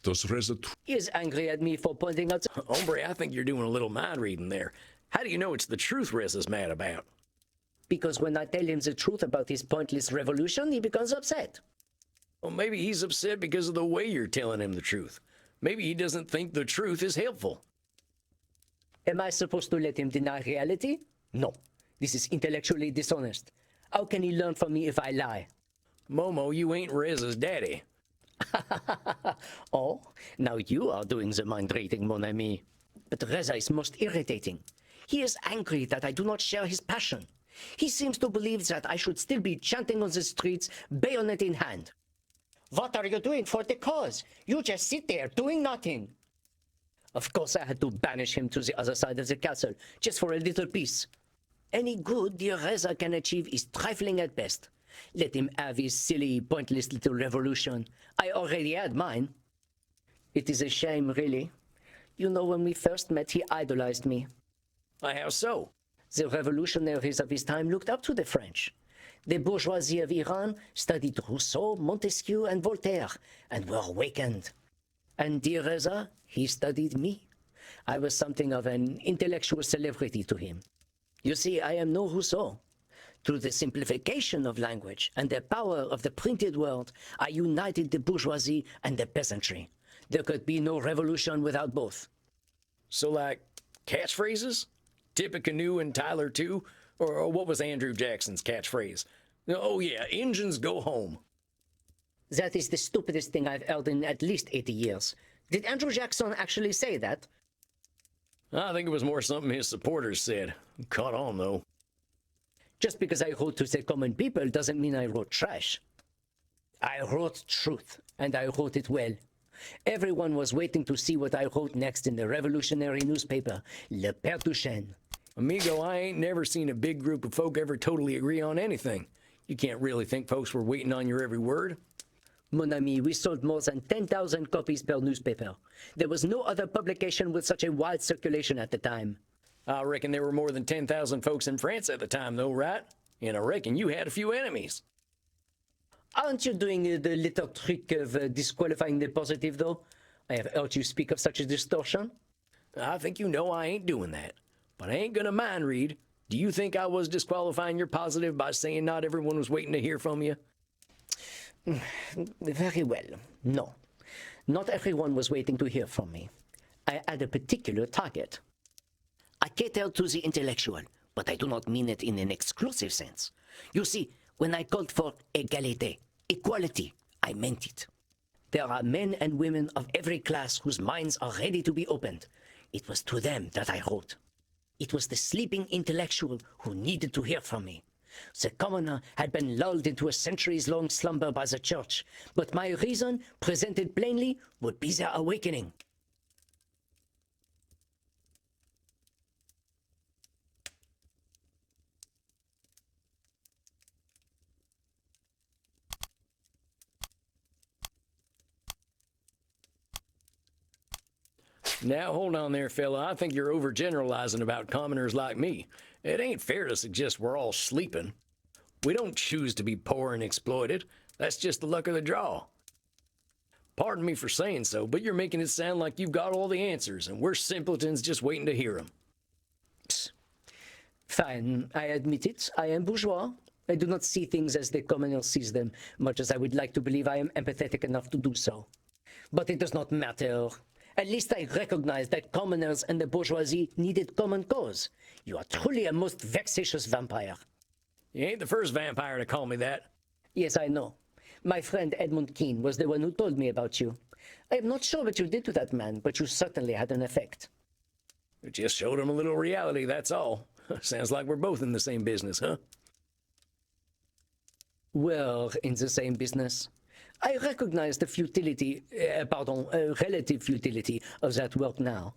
Does Reza He is angry at me for pointing out Hombre, I think you're doing a little mind reading there. How do you know it's the truth Reza's mad about? because when I tell him the truth about his pointless revolution, he becomes upset. Well, maybe he's upset because of the way you're telling him the truth. Maybe he doesn't think the truth is helpful. Am I supposed to let him deny reality? No. This is intellectually dishonest. How can he learn from me if I lie? Momo, you ain't Reza's daddy. Oh, now you are doing the mind reading, mon ami. But Reza is most irritating. He is angry that I do not share his passion. He seems to believe that I should still be chanting on the streets, bayonet in hand. What are you doing for the cause? You just sit there doing nothing. Of course, I had to banish him to the other side of the castle, just for a little peace. Any good dear Reza can achieve is trifling at best. Let him have his silly, pointless little revolution. I already had mine. It is a shame, really. You know, when we first met, he idolized me. How so? The revolutionaries of his time looked up to the French. The bourgeoisie of Iran studied Rousseau, Montesquieu, and Voltaire, and were awakened. And dear Reza, he studied me. I was something of an intellectual celebrity to him. You see, I am no Rousseau. Through the simplification of language and the power of the printed word, I united the bourgeoisie and the peasantry. There could be no revolution without both. So, like, catchphrases? Tippecanoe and Tyler too? Or what was Andrew Jackson's catchphrase? Oh yeah, engines go home. That is the stupidest thing I've heard in at least 80 years. Did Andrew Jackson actually say that? I think it was more something his supporters said. Caught on, though. Just because I wrote to the common people doesn't mean I wrote trash. I wrote truth, and I wrote it well. Everyone was waiting to see what I wrote next in the revolutionary newspaper, Le Père Duchesne. Amigo, I ain't never seen a big group of folk ever totally agree on anything. You can't really think folks were waiting on your every word. Mon ami, we sold more than 10,000 copies per newspaper. There was no other publication with such a wide circulation at the time. I reckon there were more than 10,000 folks in France at the time, though, right? And I reckon you had a few enemies. Aren't you doing the little trick of disqualifying the positive, though? I have heard you speak of such a distortion. I think you know I ain't doing that. But I ain't gonna mind read. Do you think I was disqualifying your positive by saying not everyone was waiting to hear from you? Very well. No. Not everyone was waiting to hear from me. I had a particular target. I catered to the intellectual, but I do not mean it in an exclusive sense. You see, when I called for égalité, equality, I meant it. There are men and women of every class whose minds are ready to be opened. It was to them that I wrote. It was the sleeping intellectual who needed to hear from me. The commoner had been lulled into a centuries-long slumber by the church, but my reason, presented plainly, would be their awakening. Now, hold on there, fella. I think you're overgeneralizing about commoners like me. It ain't fair to suggest we're all sleeping. We don't choose to be poor and exploited. That's just the luck of the draw. Pardon me for saying so, but you're making it sound like you've got all the answers, and we're simpletons just waiting to hear them. Fine, I admit it. I am bourgeois. I do not see things as the commoner sees them, much as I would like to believe I am empathetic enough to do so. But it does not matter. At least I recognize that commoners and the bourgeoisie needed common cause. You are truly a most vexatious vampire. You ain't the first vampire to call me that. Yes, I know. My friend Edmund Keane was the one who told me about you. I am not sure what you did to that man, but you certainly had an effect. It just showed him a little reality, that's all. Sounds like we're both in the same business, huh? We're in the same business. I recognize the futility, relative futility of that work now.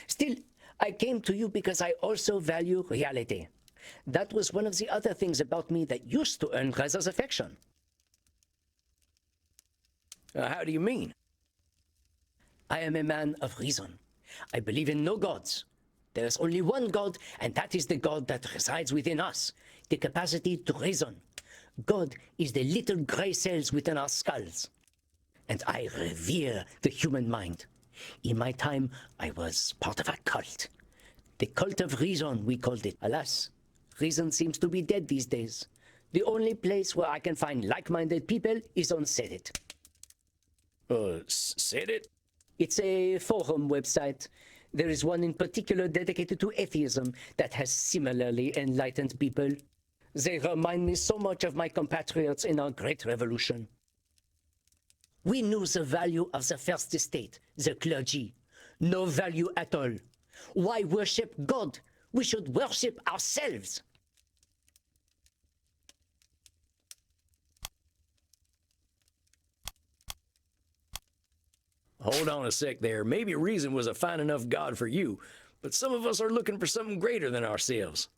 Still, I came to you because I also value reality. That was one of the other things about me that used to earn Reza's affection. How do you mean? I am a man of reason. I believe in no gods. There is only one God, and that is the God that resides within us, the capacity to reason. God is the little gray cells within our skulls. And I revere the human mind. In my time, I was part of a cult. The cult of reason, we called it. Alas, reason seems to be dead these days. The only place where I can find like-minded people is on Sedit. Sedit? It's a forum website. There is one in particular dedicated to atheism that has similarly enlightened people. They remind me so much of my compatriots in our great revolution. We knew the value of the first estate, the clergy. No value at all. Why worship God? We should worship ourselves. Hold on a sec there. Maybe reason was a fine enough God for you, but some of us are looking for something greater than ourselves.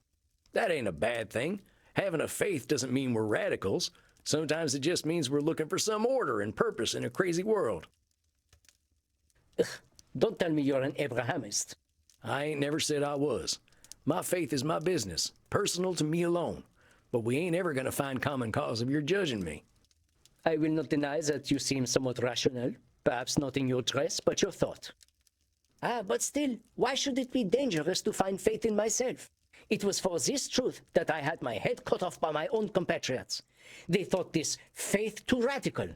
That ain't a bad thing. Having a faith doesn't mean we're radicals. Sometimes it just means we're looking for some order and purpose in a crazy world. Don't tell me you're an Abrahamist. I ain't never said I was. My faith is my business, personal to me alone. But we ain't ever gonna find common cause if you're judging me. I will not deny that you seem somewhat rational. Perhaps not in your dress, but your thought. But still, why should it be dangerous to find faith in myself? It was for this truth that I had my head cut off by my own compatriots. They thought this faith too radical.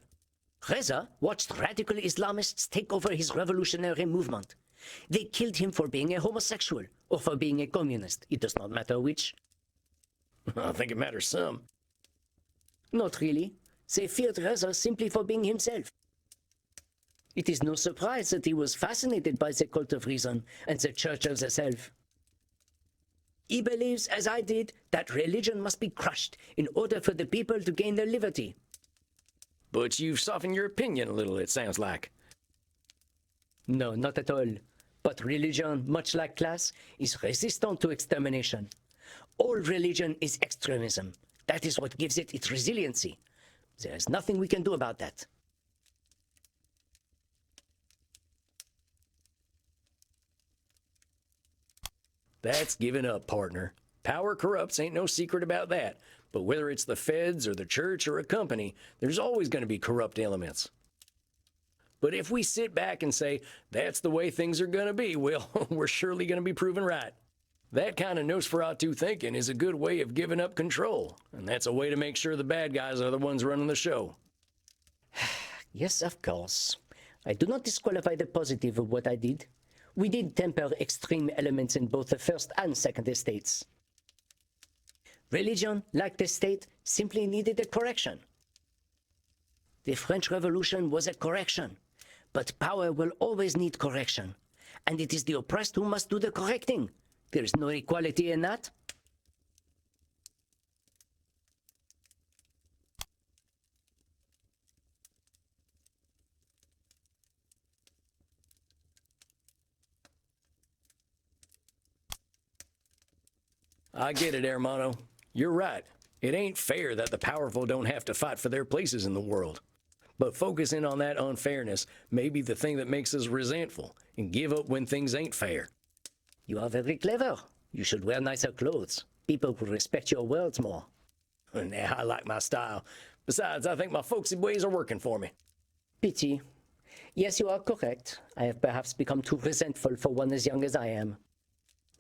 Reza watched radical Islamists take over his revolutionary movement. They killed him for being a homosexual or for being a communist. It does not matter which. I think it matters some. Not really. They feared Reza simply for being himself. It is no surprise that he was fascinated by the cult of reason and the church of the self. He believes, as I did, that religion must be crushed in order for the people to gain their liberty. But you've softened your opinion a little, it sounds like. No, not at all. But religion, much like class, is resistant to extermination. All religion is extremism. That is what gives it its resiliency. There is nothing we can do about that. That's giving up, partner. Power corrupts, ain't no secret about that. But whether it's the feds or the church or a company, there's always going to be corrupt elements. But if we sit back and say, that's the way things are going to be, well, we're surely going to be proven right. That kind of Nosferatu thinking is a good way of giving up control, and that's a way to make sure the bad guys are the ones running the show. Yes, of course. I do not disqualify the positive of what I did. We did temper extreme elements in both the first and second estates. Religion, like the state, simply needed a correction. The French Revolution was a correction, but power will always need correction, and it is the oppressed who must do the correcting. There is no equality in that. I get it, Hermano. You're right. It ain't fair that the powerful don't have to fight for their places in the world. But focusing on that unfairness may be the thing that makes us resentful and give up when things ain't fair. You are very clever. You should wear nicer clothes. People will respect your words more. Nah, I like my style. Besides, I think my folksy ways are working for me. Pity. Yes, you are correct. I have perhaps become too resentful for one as young as I am.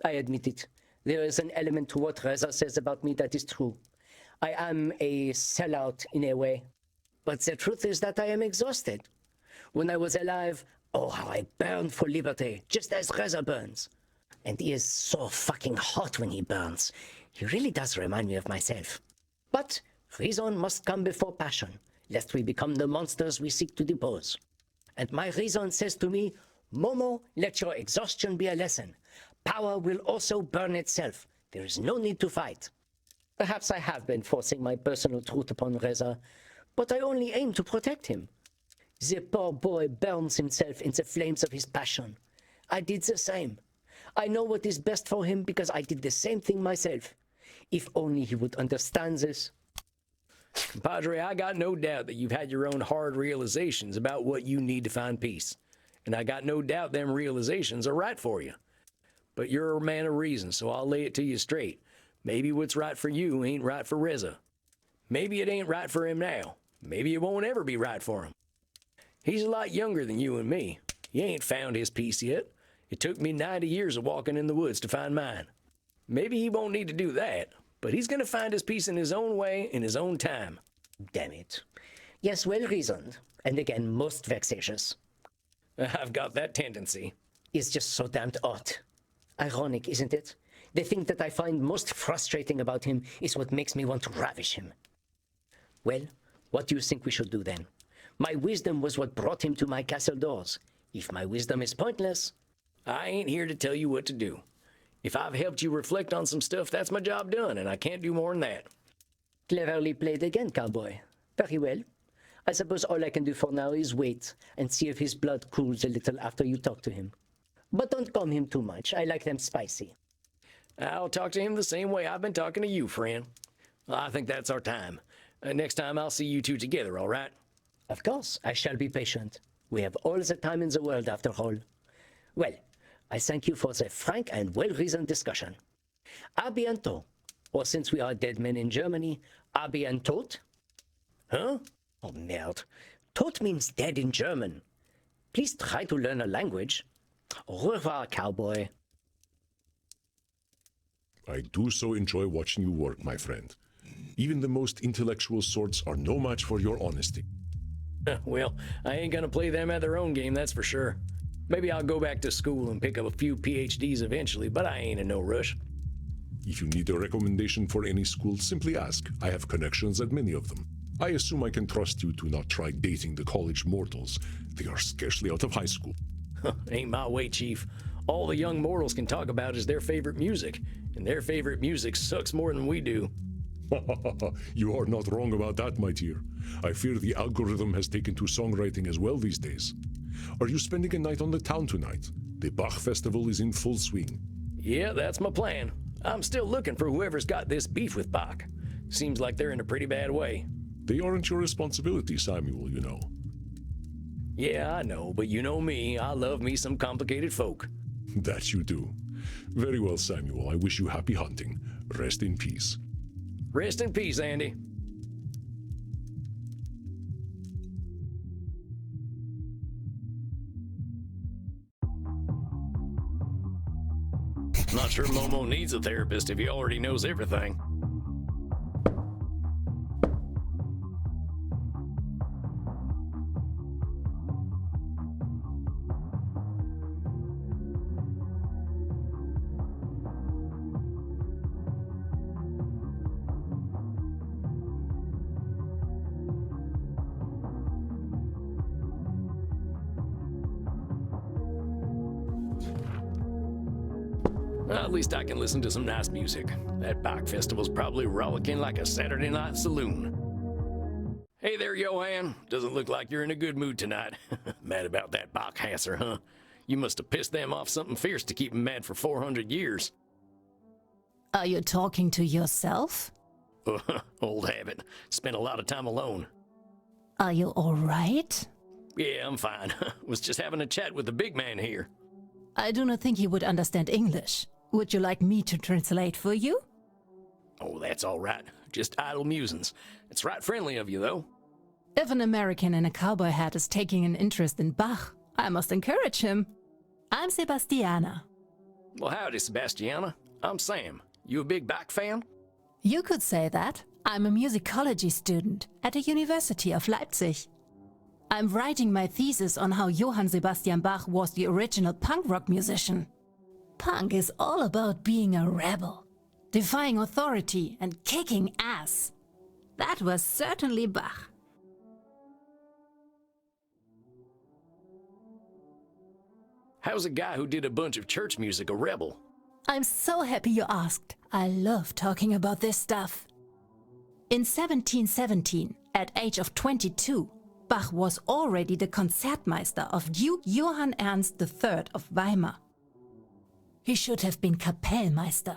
I admit it. There is an element to what Reza says about me that is true. I am a sellout in a way. But the truth is that I am exhausted. When I was alive, oh, how I burned for liberty, just as Reza burns. And he is so fucking hot when he burns. He really does remind me of myself. But reason must come before passion, lest we become the monsters we seek to depose. And my reason says to me, Momo, let your exhaustion be a lesson. Power will also burn itself. There is no need to fight. Perhaps I have been forcing my personal truth upon Reza, but I only aim to protect him. The poor boy burns himself in the flames of his passion. I did the same. I know what is best for him because I did the same thing myself. If only he would understand this. Padre, I got no doubt that you've had your own hard realizations about what you need to find peace. And I got no doubt them realizations are right for you. But you're a man of reason, so I'll lay it to you straight. Maybe what's right for you ain't right for Reza. Maybe it ain't right for him now. Maybe it won't ever be right for him. He's a lot younger than you and me. He ain't found his peace yet. It took me 90 years of walking in the woods to find mine. Maybe he won't need to do that, but he's going to find his peace in his own way, in his own time. Damn it. Yes, well reasoned, and again, most vexatious. I've got that tendency. It's just so damned odd. Ironic, isn't it? The thing that I find most frustrating about him is what makes me want to ravish him. Well, what do you think we should do then? My wisdom was what brought him to my castle doors. If my wisdom is pointless... I ain't here to tell you what to do. If I've helped you reflect on some stuff, that's my job done, and I can't do more than that. Cleverly played again, cowboy. Very well. I suppose all I can do for now is wait and see if his blood cools a little after you talk to him. But don't calm him too much. I like them spicy. I'll talk to him the same way I've been talking to you, friend. I think that's our time. Next time I'll see you two together, all right? Of course, I shall be patient. We have all the time in the world, after all. Well, I thank you for the frank and well-reasoned discussion. A bientôt. Or since we are dead men in Germany, a bientôt? Huh? Oh, merde. Tot means dead in German. Please try to learn a language. Au revoir, cowboy. I do so enjoy watching you work, my friend. Even the most intellectual sorts are no match for your honesty. Well, I ain't gonna play them at their own game, that's for sure. Maybe I'll go back to school and pick up a few PhDs eventually, but I ain't in no rush. If you need a recommendation for any school, simply ask. I have connections at many of them. I assume I can trust you to not try dating the college mortals. They are scarcely out of high school. Ain't my way, Chief. All the young mortals can talk about is their favorite music, and their favorite music sucks more than we do. You are not wrong about that, my dear. I fear the algorithm has taken to songwriting as well these days. Are you spending a night on the town tonight? The Bach Festival is in full swing. Yeah, that's my plan. I'm still looking for whoever's got this beef with Bach. Seems like they're in a pretty bad way. They aren't your responsibility, Samuel, you know. Yeah, I know, but you know me, I love me some complicated folk. That you do. Very well, Samuel. I wish you happy hunting. Rest in peace. Rest in peace, Andy. Not sure Momo needs a therapist if he already knows everything. Well, at least I can listen to some nice music. That Bach festival's probably rollicking like a Saturday night saloon. Hey there, Johann. Doesn't look like you're in a good mood tonight. Mad about that Bachhasser, huh? You must have pissed them off something fierce to keep them mad for 400 years. Are you talking to yourself? Old habit. Spent a lot of time alone. Are you all right? Yeah, I'm fine. Was just having a chat with the big man here. I do not think he would understand English. Would you like me to translate for you? Oh, that's all right. Just idle musings. It's right friendly of you, though. If an American in a cowboy hat is taking an interest in Bach, I must encourage him. I'm Sebastiana. Well, howdy, Sebastiana. I'm Sam. You a big Bach fan? You could say that. I'm a musicology student at the University of Leipzig. I'm writing my thesis on how Johann Sebastian Bach was the original punk rock musician. Punk is all about being a rebel, defying authority and kicking ass. That was certainly Bach. How's a guy who did a bunch of church music a rebel? I'm so happy you asked. I love talking about this stuff. In 1717, at age of 22, Bach was already the Concertmeister of Duke Johann Ernst III of Weimar. He should have been Kapellmeister,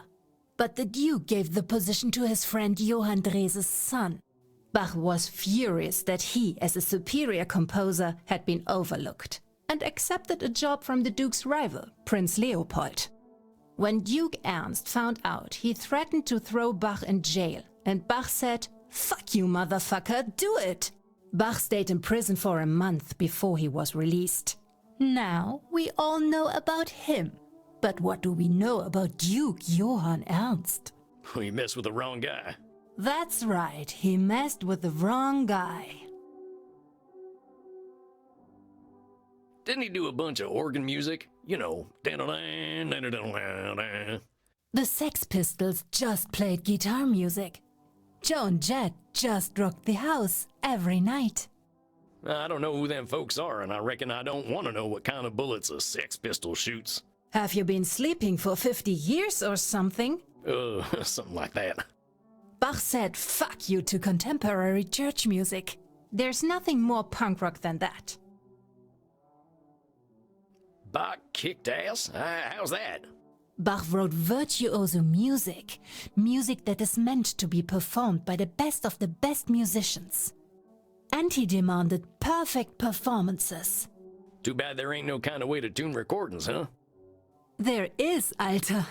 but the Duke gave the position to his friend Johann Drese's son. Bach was furious that he, as a superior composer, had been overlooked, and accepted a job from the Duke's rival, Prince Leopold. When Duke Ernst found out, he threatened to throw Bach in jail, and Bach said, "Fuck you, motherfucker, do it!" Bach stayed in prison for a month before he was released. Now, we all know about him. But what do we know about Duke Johann Ernst? You messed with the wrong guy. That's right, he messed with the wrong guy. Didn't he do a bunch of organ music? You know, da-da-da-da-da-da-da. The Sex Pistols just played guitar music. Joan Jett just rocked the house every night. I don't know who them folks are, and I reckon I don't want to know what kind of bullets a Sex Pistol shoots. Have you been sleeping for 50 years or something? Something like that. Bach said fuck you to contemporary church music. There's nothing more punk rock than that. Bach kicked ass? How's that? Bach wrote virtuoso music, music that is meant to be performed by the best of the best musicians. And he demanded perfect performances. Too bad there ain't no kind of way to tune recordings, huh? There is, Alter.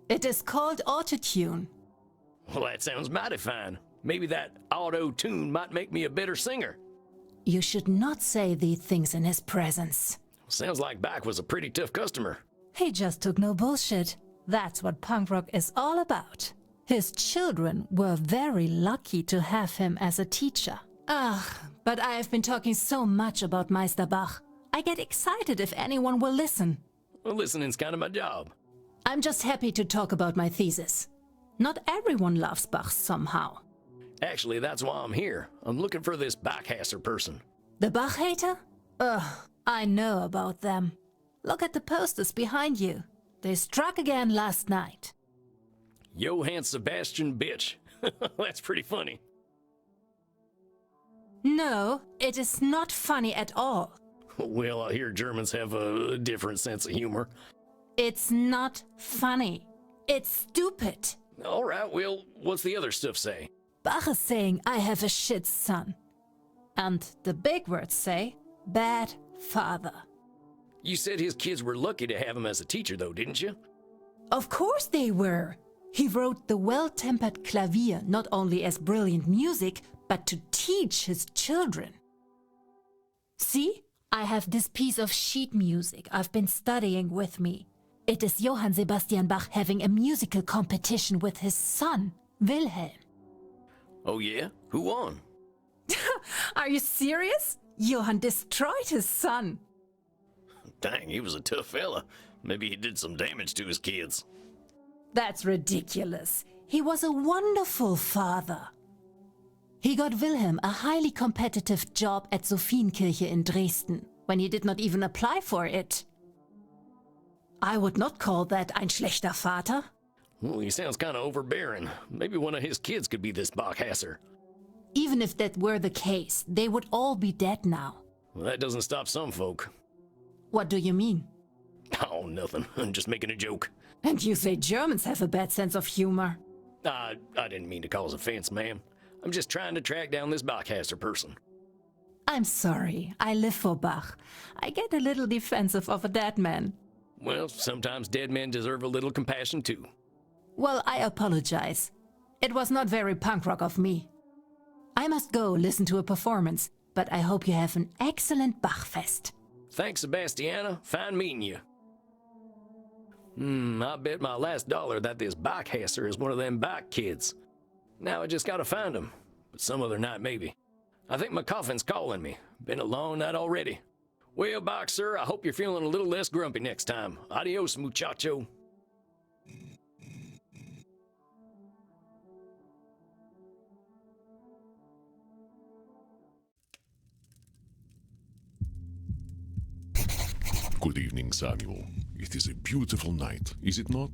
It is called autotune. Well, that sounds mighty fine. Maybe that auto-tune might make me a better singer. You should not say these things in his presence. Sounds like Bach was a pretty tough customer. He just took no bullshit. That's what punk rock is all about. His children were very lucky to have him as a teacher. But I have been talking so much about Meister Bach. I get excited if anyone will listen. Well, listening's kind of my job. I'm just happy to talk about my thesis. Not everyone loves Bach somehow. Actually, that's why I'm here. I'm looking for this Bachhasser person. The Bach hater? I know about them. Look at the posters behind you. They struck again last night. Johann Sebastian bitch. That's pretty funny. No, it is not funny at all. Well, I hear Germans have a different sense of humor. It's not funny. It's stupid. All right, well, what's the other stuff say? Bach is saying I have a shit son. And the big words say, bad father. You said his kids were lucky to have him as a teacher, though, didn't you? Of course they were. He wrote the Well-Tempered Clavier not only as brilliant music, but to teach his children. See, I have this piece of sheet music I've been studying with me. It is Johann Sebastian Bach having a musical competition with his son, Wilhelm. Oh yeah? Who won? Are you serious? Johann destroyed his son. Dang, he was a tough fella. Maybe he did some damage to his kids. That's ridiculous. He was a wonderful father. He got Wilhelm a highly competitive job at Sophienkirche in Dresden, when he did not even apply for it. I would not call that ein schlechter Vater. Well, he sounds kind of overbearing. Maybe one of his kids could be this Bachhasser. Even if that were the case, they would all be dead now. Well, that doesn't stop some folk. What do you mean? Oh, nothing. I'm just making a joke. And you say Germans have a bad sense of humor. I didn't mean to cause offense, ma'am. I'm just trying to track down this Bachhasser person. I'm sorry, I live for Bach. I get a little defensive of a dead man. Well, sometimes dead men deserve a little compassion, too. Well, I apologize. It was not very punk rock of me. I must go listen to a performance, but I hope you have an excellent Bachfest. Thanks, Sebastiana. Fine meeting you. I bet my last dollar that this Bachhasser is one of them Bach kids. Now I just gotta find him, but some other night maybe. I think my coffin's calling me. Been a long night already. Well, Bach, sir, I hope you're feeling a little less grumpy next time. Adios, muchacho. Good evening, Samuel. It is a beautiful night, is it not?